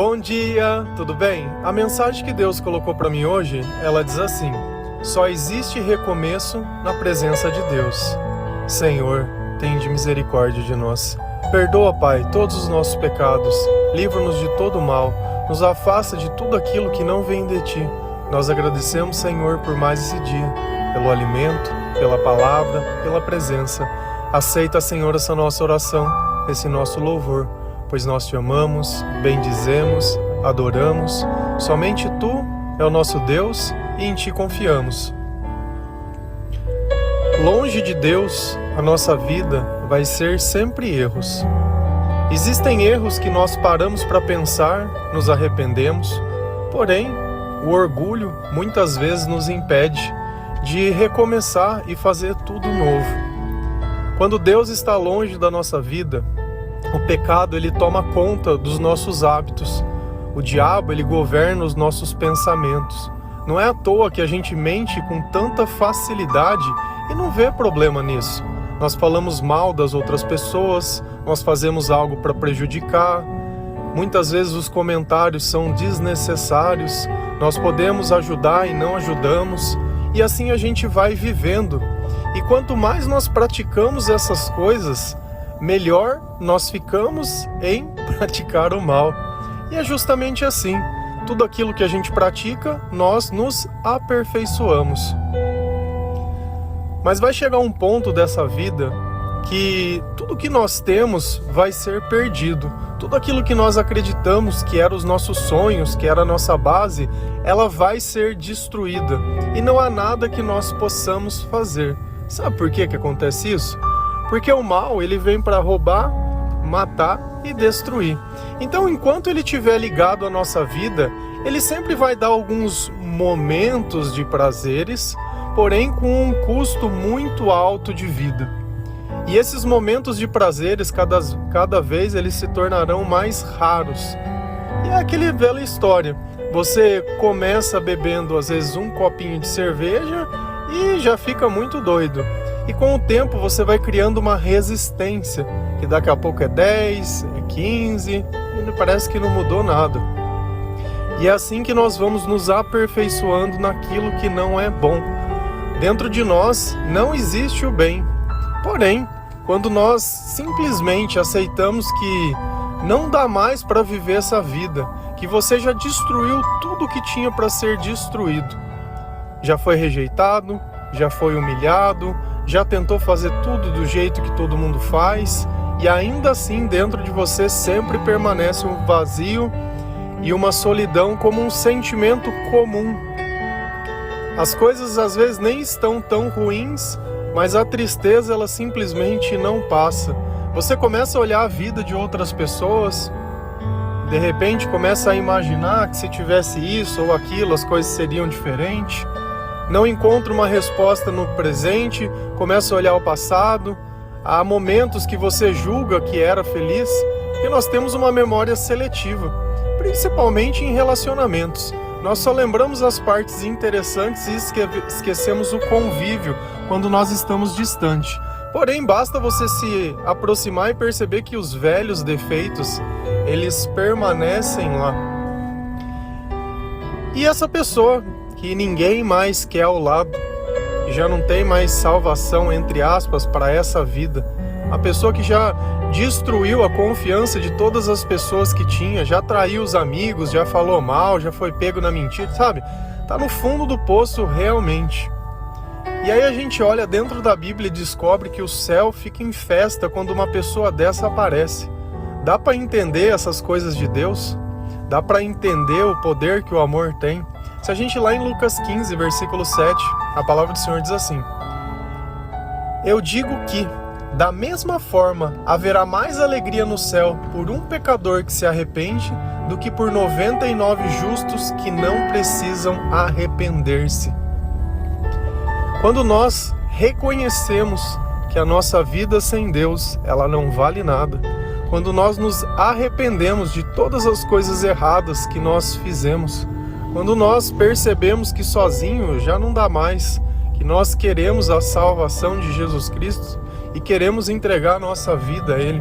Bom dia, tudo bem? A mensagem que Deus colocou para mim hoje, ela diz assim: só existe recomeço na presença de Deus. Senhor, tende misericórdia de nós. Perdoa, Pai, todos os nossos pecados, livra-nos de todo mal, nos afasta de tudo aquilo que não vem de Ti. Nós agradecemos, Senhor, por mais esse dia, pelo alimento, pela palavra, pela presença. Aceita, Senhor, essa nossa oração, esse nosso louvor, pois nós Te amamos, bendizemos, adoramos. Somente Tu é o nosso Deus e em Ti confiamos. Longe de Deus, a nossa vida vai ser sempre erros. Existem erros que nós paramos para pensar, nos arrependemos, porém, o orgulho muitas vezes nos impede de recomeçar e fazer tudo novo. Quando Deus está longe da nossa vida, o pecado ele toma conta dos nossos hábitos. O diabo ele governa os nossos pensamentos. Não é à toa que a gente mente com tanta facilidade e não vê problema nisso. Nós falamos mal das outras pessoas, nós fazemos algo para prejudicar. Muitas vezes os comentários são desnecessários. Nós podemos ajudar e não ajudamos. E assim a gente vai vivendo. E quanto mais nós praticamos essas coisas, melhor nós ficamos em praticar o mal. E é justamente assim. Tudo aquilo que a gente pratica, nós nos aperfeiçoamos. Mas vai chegar um ponto dessa vida que tudo que nós temos vai ser perdido. Tudo aquilo que nós acreditamos que eram os nossos sonhos, que era a nossa base, ela vai ser destruída. E não há nada que nós possamos fazer. Sabe por que acontece isso? Porque o mal ele vem para roubar, matar e destruir. Então, enquanto ele estiver ligado à nossa vida, ele sempre vai dar alguns momentos de prazeres, porém com um custo muito alto de vida. E esses momentos de prazeres, cada vez eles se tornarão mais raros. E é aquela velha história. Você começa bebendo às vezes um copinho de cerveja e já fica muito doido. E com o tempo você vai criando uma resistência, que daqui a pouco é 10, é 15, e parece que não mudou nada. E é assim que nós vamos nos aperfeiçoando naquilo que não é bom. Dentro de nós não existe o bem. Porém, quando nós simplesmente aceitamos que não dá mais para viver essa vida, que você já destruiu tudo que tinha para ser destruído, já foi rejeitado, já foi humilhado, já tentou fazer tudo do jeito que todo mundo faz, e ainda assim dentro de você sempre permanece um vazio e uma solidão como um sentimento comum. As coisas às vezes nem estão tão ruins, mas a tristeza ela simplesmente não passa. Você começa a olhar a vida de outras pessoas, de repente começa a imaginar que se tivesse isso ou aquilo as coisas seriam diferentes. Não encontra uma resposta no presente, começa a olhar o passado. Há momentos que você julga que era feliz, porque nós temos uma memória seletiva, principalmente em relacionamentos. Nós só lembramos as partes interessantes e esquecemos o convívio quando nós estamos distantes. Porém, basta você se aproximar e perceber que os velhos defeitos, eles permanecem lá. E essa pessoa que ninguém mais quer ao lado, que já não tem mais salvação, entre aspas, para essa vida, a pessoa que já destruiu a confiança de todas as pessoas que tinha, já traiu os amigos, já falou mal, já foi pego na mentira, sabe? Tá no fundo do poço realmente. E aí a gente olha dentro da Bíblia e descobre que o céu fica em festa quando uma pessoa dessa aparece. Dá para entender essas coisas de Deus? Dá para entender o poder que o amor tem? Se a gente ir lá em Lucas 15, versículo 7, a palavra do Senhor diz assim: eu digo que, da mesma forma, haverá mais alegria no céu por um pecador que se arrepende do que por 99 justos que não precisam arrepender-se. Quando nós reconhecemos que a nossa vida sem Deus, ela não vale nada, quando nós nos arrependemos de todas as coisas erradas que nós fizemos, quando nós percebemos que sozinho já não dá mais, que nós queremos a salvação de Jesus Cristo e queremos entregar a nossa vida a Ele,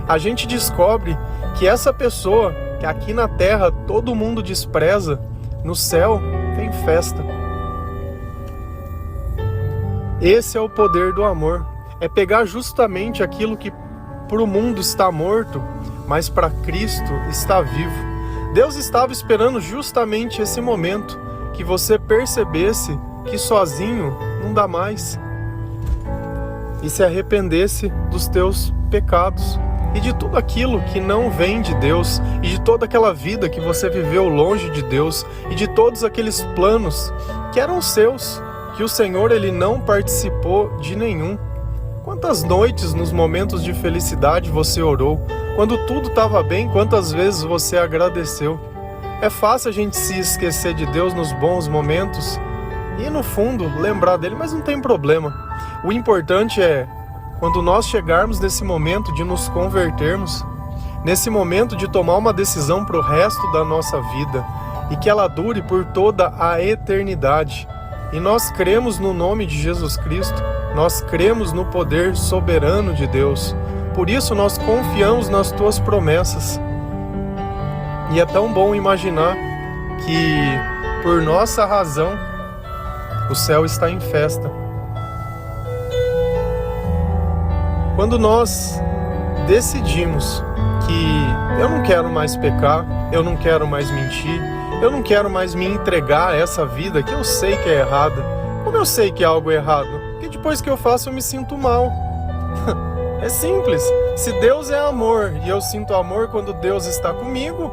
a gente descobre que essa pessoa que aqui na terra todo mundo despreza, no céu tem festa. Esse é o poder do amor. É pegar justamente aquilo que para o mundo está morto, mas para Cristo está vivo. Deus estava esperando justamente esse momento, que você percebesse que sozinho não dá mais. E se arrependesse dos teus pecados e de tudo aquilo que não vem de Deus, e de toda aquela vida que você viveu longe de Deus, e de todos aqueles planos que eram seus, que o Senhor ele não participou de nenhum. Quantas noites nos momentos de felicidade você orou? Quando tudo estava bem, quantas vezes você agradeceu? É fácil a gente se esquecer de Deus nos bons momentos e no fundo lembrar dele, mas não tem problema. O importante é quando nós chegarmos nesse momento de nos convertermos, nesse momento de tomar uma decisão para o resto da nossa vida e que ela dure por toda a eternidade. E nós cremos no nome de Jesus Cristo, nós cremos no poder soberano de Deus. Por isso nós confiamos nas tuas promessas. E é tão bom imaginar que, por nossa razão, o céu está em festa. Quando nós decidimos que eu não quero mais pecar, eu não quero mais mentir, eu não quero mais me entregar a essa vida que eu sei que é errada. Como eu sei que é algo errado? Porque depois que eu faço eu me sinto mal. É simples. Se Deus é amor e eu sinto amor quando Deus está comigo,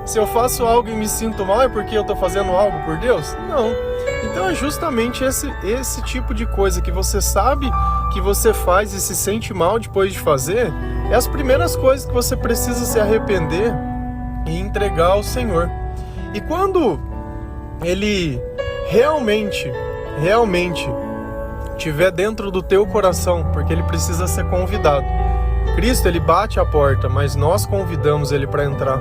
se eu faço algo e me sinto mal é porque eu estou fazendo algo por Deus? Não. Então é justamente esse tipo de coisa que você sabe que você faz e se sente mal depois de fazer, é as primeiras coisas que você precisa se arrepender e entregar ao Senhor. E quando Ele realmente estiver dentro do teu coração, porque Ele precisa ser convidado. Cristo, Ele bate a porta, mas nós convidamos Ele para entrar.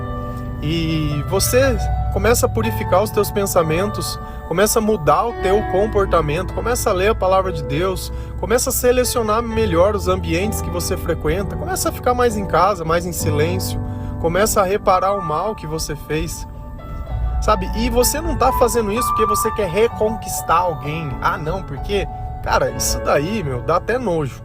E você começa a purificar os teus pensamentos, começa a mudar o teu comportamento, começa a ler a palavra de Deus, começa a selecionar melhor os ambientes que você frequenta, começa a ficar mais em casa, mais em silêncio, começa a reparar o mal que você fez. Sabe? E você não tá fazendo isso porque você quer reconquistar alguém. Ah, não, porque, cara, isso daí, dá até nojo.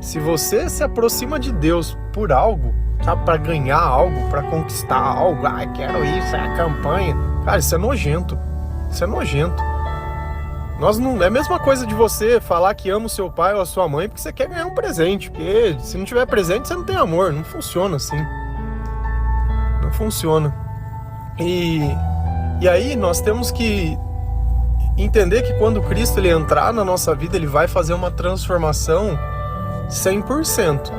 Se você se aproxima de Deus por algo, sabe, pra ganhar algo, pra conquistar algo, quero isso, é a campanha. Cara, isso é nojento. Isso é nojento. É a mesma coisa de você falar que ama o seu pai ou a sua mãe porque você quer ganhar um presente. Porque se não tiver presente, você não tem amor. Não funciona assim. Não funciona. E aí nós temos que entender que quando Cristo ele entrar na nossa vida, Ele vai fazer uma transformação 100%.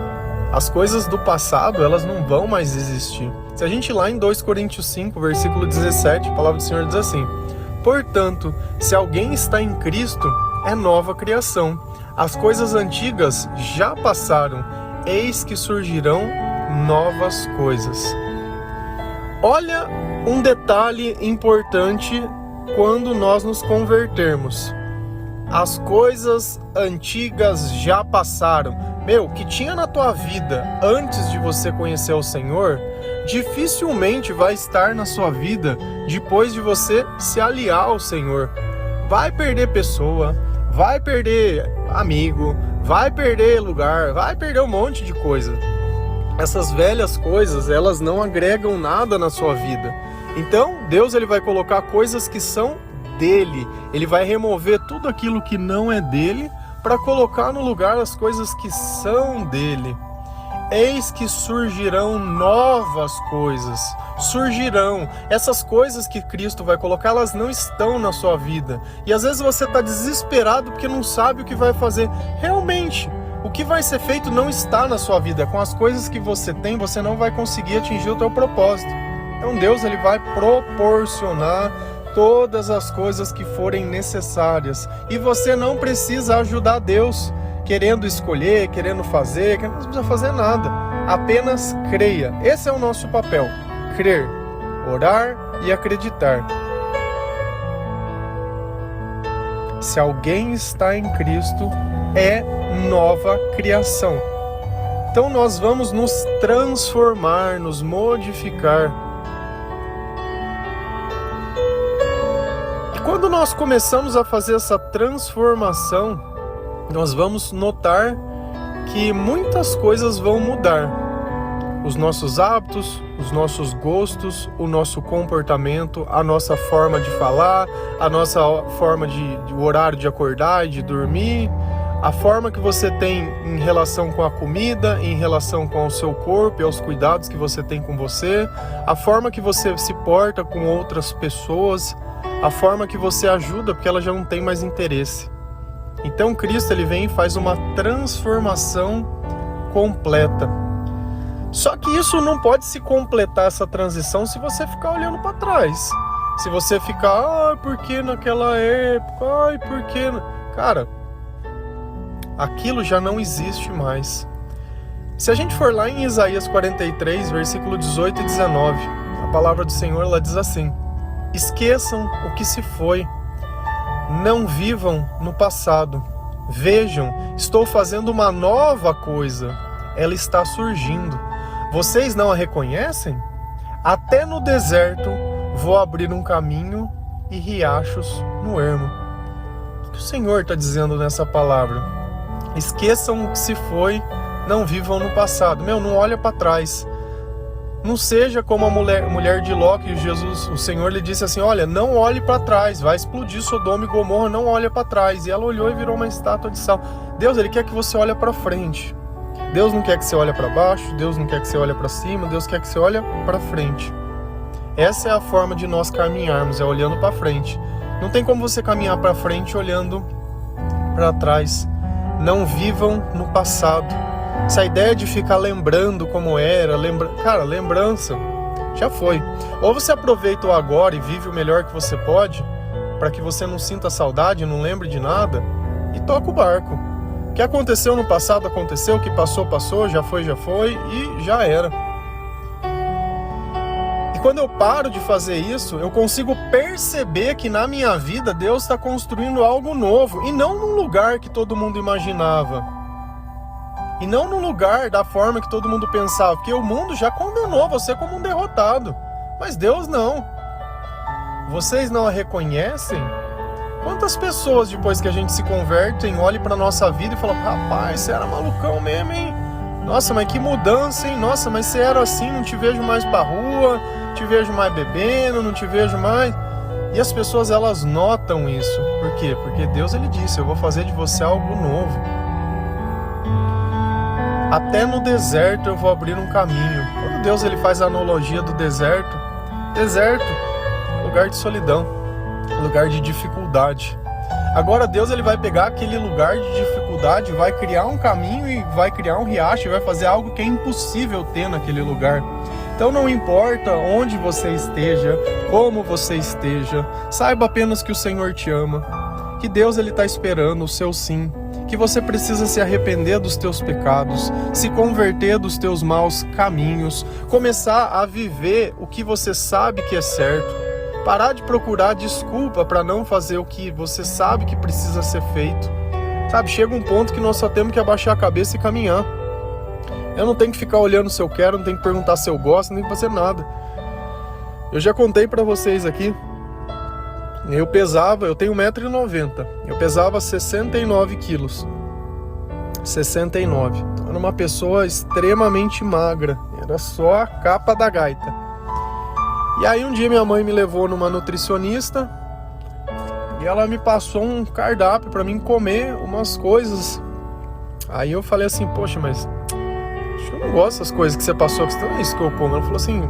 As coisas do passado, elas não vão mais existir. Se a gente ir lá em 2 Coríntios 5, versículo 17, a palavra do Senhor diz assim: portanto, se alguém está em Cristo, é nova criação. As coisas antigas já passaram, eis que surgirão novas coisas. Olha um detalhe importante quando nós nos convertermos. As coisas antigas já passaram. O que tinha na tua vida antes de você conhecer o Senhor, dificilmente vai estar na sua vida depois de você se aliar ao Senhor. Vai perder pessoa, vai perder amigo, vai perder lugar, vai perder um monte de coisa. Essas velhas coisas, elas não agregam nada na sua vida. Então, Deus ele vai colocar coisas que são dele. Ele vai remover tudo aquilo que não é dele para colocar no lugar as coisas que são dele. Eis que surgirão novas coisas. Surgirão. Essas coisas que Cristo vai colocar, elas não estão na sua vida. E às vezes você está desesperado porque não sabe o que vai fazer. Realmente, o que vai ser feito não está na sua vida. Com as coisas que você tem, você não vai conseguir atingir o teu propósito. Então Deus ele vai proporcionar todas as coisas que forem necessárias. E você não precisa ajudar Deus, querendo escolher, querendo fazer, não precisa fazer nada. Apenas creia. Esse é o nosso papel. Crer, orar e acreditar. Se alguém está em Cristo, é nova criação. Então nós vamos nos transformar, nos modificar. E quando nós começamos a fazer essa transformação, nós vamos notar que muitas coisas vão mudar. Os nossos hábitos, os nossos gostos, o nosso comportamento, a nossa forma de falar, a nossa forma o horário de acordar e de dormir, a forma que você tem em relação com a comida, em relação com o seu corpo e aos cuidados que você tem com você, a forma que você se porta com outras pessoas, a forma que você ajuda porque ela já não tem mais interesse. Então Cristo ele vem e faz uma transformação completa. Só que isso não pode se completar, essa transição, se você ficar olhando para trás. Se você ficar, por que naquela época, por que... Cara, aquilo já não existe mais. Se a gente for lá em Isaías 43, versículo 18 e 19, a palavra do Senhor ela diz assim: esqueçam o que se foi, não vivam no passado. Vejam, estou fazendo uma nova coisa, ela está surgindo. Vocês não a reconhecem? Até no deserto vou abrir um caminho e riachos no ermo. O que o Senhor está dizendo nessa palavra? Esqueçam o que se foi, não vivam no passado. Não olha para trás. Não seja como a mulher de Ló, que o Senhor lhe disse assim: olha, não olhe para trás, vai explodir Sodoma e Gomorra, não olha para trás. E ela olhou e virou uma estátua de sal. Deus, ele quer que você olhe para frente. Deus não quer que você olhe para baixo, Deus não quer que você olhe para cima, Deus quer que você olhe para frente. Essa é a forma de nós caminharmos, é olhando para frente. Não tem como você caminhar para frente olhando para trás. Não vivam no passado. Essa ideia de ficar lembrando como era, cara, lembrança já foi. Ou você aproveita o agora e vive o melhor que você pode, para que você não sinta saudade, não lembre de nada, e toca o barco. O que aconteceu no passado, aconteceu. O que passou, passou. Já foi e já era. E quando eu paro de fazer isso, eu consigo perceber que na minha vida Deus está construindo algo novo. E não num lugar que todo mundo imaginava. E não num lugar da forma que todo mundo pensava. Porque o mundo já condenou você como um derrotado. Mas Deus não. Vocês não a reconhecem? Quantas pessoas, depois que a gente se converte, olham para a nossa vida e falam: rapaz, você era malucão mesmo, hein? Nossa, mas que mudança, hein? Nossa, mas você era assim, não te vejo mais pra rua, não te vejo mais bebendo, não te vejo mais... E as pessoas, elas notam isso. Por quê? Porque Deus, ele disse: eu vou fazer de você algo novo. Até no deserto eu vou abrir um caminho. Quando Deus ele faz a analogia do deserto, lugar de solidão, lugar de dificuldade. Agora Deus ele vai pegar aquele lugar de dificuldade, vai criar um caminho e vai criar um riacho, e vai fazer algo que é impossível ter naquele lugar. Então não importa onde você esteja, como você esteja, saiba apenas que o Senhor te ama, que Deus ele está esperando o seu sim, que você precisa se arrepender dos teus pecados, se converter dos teus maus caminhos, começar a viver o que você sabe que é certo. Parar de procurar desculpa para não fazer o que você sabe que precisa ser feito. Sabe, chega um ponto que nós só temos que abaixar a cabeça e caminhar. Eu não tenho que ficar olhando se eu quero, não tenho que perguntar se eu gosto, não tenho que fazer nada. Eu já contei para vocês aqui. Eu tenho 1,90 m. Eu pesava 69 quilos. 69. Então, era uma pessoa extremamente magra. Era só a capa da gaita. E aí um dia minha mãe me levou numa nutricionista e ela me passou um cardápio para mim comer umas coisas. Aí eu falei assim: poxa, mas eu não gosto dessas coisas que você passou, que não é isso que eu como. Ela falou assim: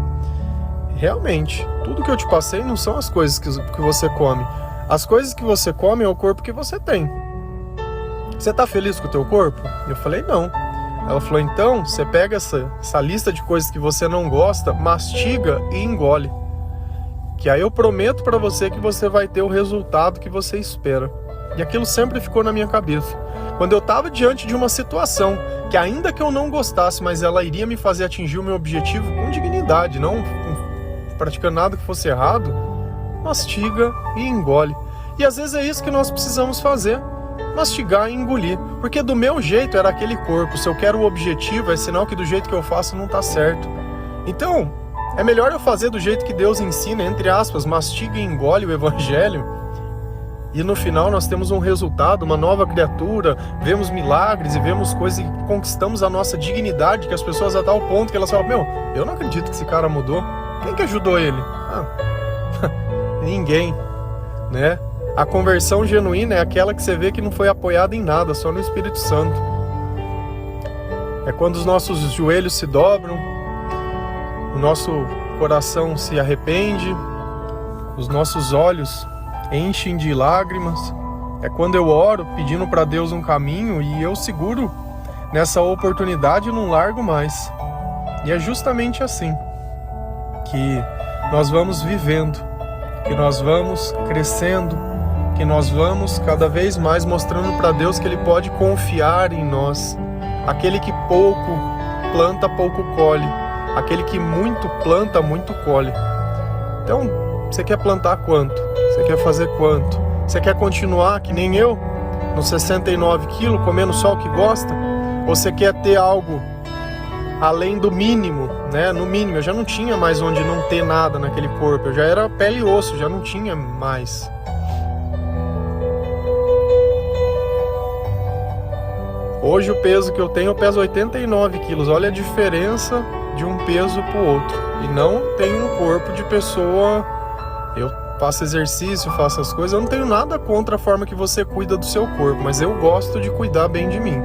realmente, tudo que eu te passei não são as coisas que você come. As coisas que você come é o corpo que você tem. Você tá feliz com o teu corpo? Eu falei: não. Ela falou: então, você pega essa lista de coisas que você não gosta, mastiga e engole. Que aí eu prometo pra você que você vai ter o resultado que você espera. E aquilo sempre ficou na minha cabeça. Quando eu tava diante de uma situação que ainda que eu não gostasse, mas ela iria me fazer atingir o meu objetivo com dignidade, não praticando nada que fosse errado, mastiga e engole. E às vezes é isso que nós precisamos fazer. mastigar e engolir. Porque do meu jeito era aquele corpo. Se eu quero o objetivo, é sinal que do jeito que eu faço não tá certo. Então, é melhor eu fazer do jeito que Deus ensina, entre aspas, mastiga e engole o evangelho. E no final nós temos um resultado, uma nova criatura, vemos milagres e vemos coisas e conquistamos a nossa dignidade, que as pessoas a tal ponto que elas falam, meu, eu não acredito que esse cara mudou. Quem que ajudou ele? Ninguém, né? A conversão genuína é aquela que você vê que não foi apoiada em nada, só no Espírito Santo. É quando os nossos joelhos se dobram, o nosso coração se arrepende, os nossos olhos enchem de lágrimas. É quando eu oro pedindo para Deus um caminho e eu seguro nessa oportunidade e não largo mais. E é justamente assim que nós vamos vivendo, que nós vamos crescendo, que nós vamos cada vez mais mostrando para Deus que Ele pode confiar em nós. Aquele que pouco planta, pouco colhe. Aquele que muito planta, muito colhe. Então, você quer plantar quanto? Você quer fazer quanto? Você quer continuar que nem eu, nos 69 quilos, comendo só o que gosta? Ou você quer ter algo além do mínimo, né? No mínimo, eu já não tinha mais onde não ter nada naquele corpo. Eu já era pele e osso, já não tinha mais. Hoje o peso que eu tenho, eu peso 89 quilos. Olha a diferença de um peso para o outro. E não tenho um corpo de pessoa... Eu faço exercício, faço as coisas. Eu não tenho nada contra a forma que você cuida do seu corpo, mas eu gosto de cuidar bem de mim.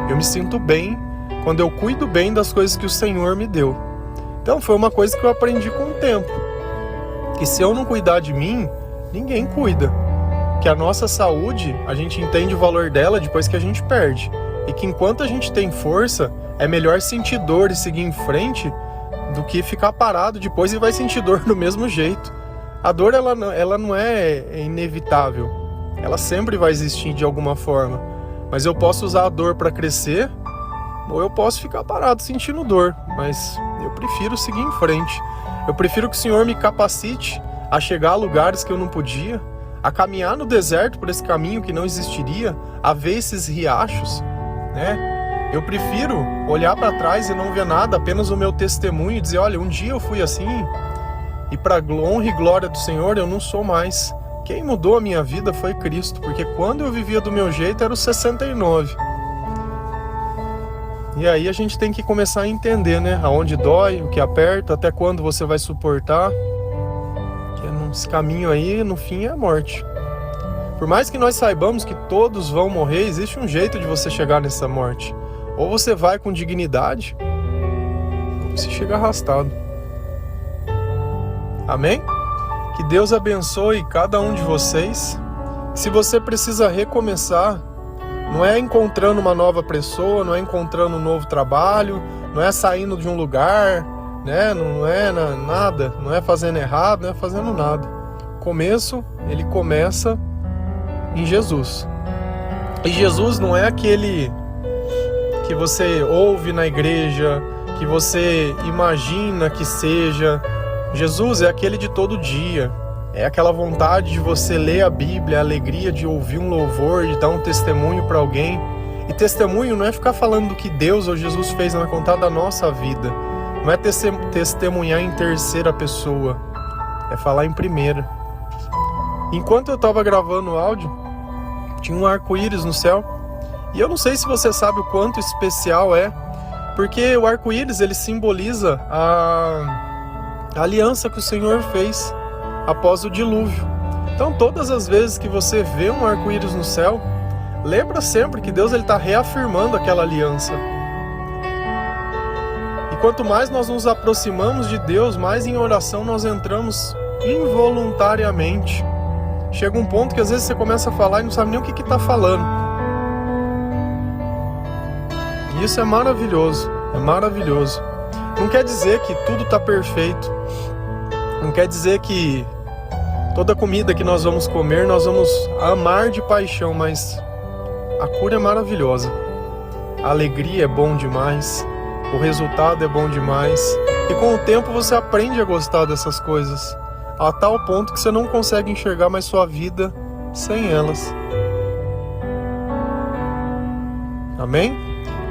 Eu me sinto bem quando eu cuido bem das coisas que o Senhor me deu. Então foi uma coisa que eu aprendi com o tempo. Que se eu não cuidar de mim, ninguém cuida. Que a nossa saúde, a gente entende o valor dela depois que a gente perde. E que enquanto a gente tem força, é melhor sentir dor e seguir em frente do que ficar parado depois e vai sentir dor do mesmo jeito. A dor, ela não é inevitável. Ela sempre vai existir de alguma forma. Mas eu posso usar a dor para crescer, ou eu posso ficar parado sentindo dor. Mas eu prefiro seguir em frente. Eu prefiro que o Senhor me capacite a chegar a lugares que eu não podia, a caminhar no deserto por esse caminho que não existiria, a ver esses riachos, né? Eu prefiro olhar para trás e não ver nada, apenas o meu testemunho e dizer, olha, um dia eu fui assim, e para honra e glória do Senhor eu não sou mais. Quem mudou a minha vida foi Cristo, porque quando eu vivia do meu jeito era os 69. E aí a gente tem que começar a entender, né? Aonde dói, o que aperta, até quando você vai suportar. Que esse caminho aí, no fim, é a morte. Por mais que nós saibamos que todos vão morrer, existe um jeito de você chegar nessa morte. Ou você vai com dignidade, ou você chega arrastado. Amém? Que Deus abençoe cada um de vocês. Se você precisa recomeçar, não é encontrando uma nova pessoa, não é encontrando um novo trabalho, não é saindo de um lugar, né? Não é nada, não é fazendo errado, não é fazendo nada. O começo, ele começa em Jesus. E Jesus não é aquele que você ouve na igreja, que você imagina que seja. Jesus é aquele de todo dia. É aquela vontade de você ler a Bíblia, a alegria de ouvir um louvor, de dar um testemunho para alguém. E testemunho não é ficar falando do que Deus ou Jesus fez, não é contar da nossa vida. Não é testemunhar em terceira pessoa, é falar em primeira. Enquanto eu estava gravando o áudio, tinha um arco-íris no céu. E eu não sei se você sabe o quanto especial é, porque o arco-íris ele simboliza a aliança que o Senhor fez após o dilúvio. Então todas as vezes que você vê um arco-íris no céu, lembra sempre que Deus está reafirmando aquela aliança. E quanto mais nós nos aproximamos de Deus, mais em oração nós entramos involuntariamente. Chega um ponto que às vezes você começa a falar e não sabe nem o que está falando. E isso é maravilhoso, é maravilhoso. Não quer dizer que tudo está perfeito. Não quer dizer que toda comida que nós vamos comer, nós vamos amar de paixão, mas a cura é maravilhosa. A alegria é bom demais. O resultado é bom demais. E com o tempo você aprende a gostar dessas coisas, a tal ponto que você não consegue enxergar mais sua vida sem elas. Amém?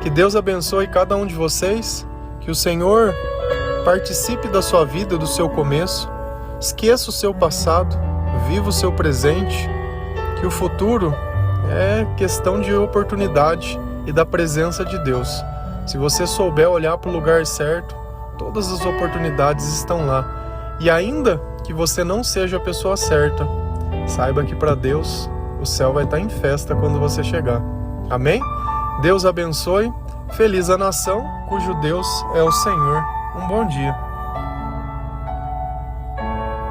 Que Deus abençoe cada um de vocês, que o Senhor participe da sua vida, do seu começo, esqueça o seu passado, viva o seu presente, que o futuro é questão de oportunidade e da presença de Deus. Se você souber olhar para o lugar certo, todas as oportunidades estão lá. E ainda que você não seja a pessoa certa, saiba que para Deus o céu vai estar em festa quando você chegar. Amém? Deus abençoe. Feliz a nação cujo Deus é o Senhor. Um bom dia.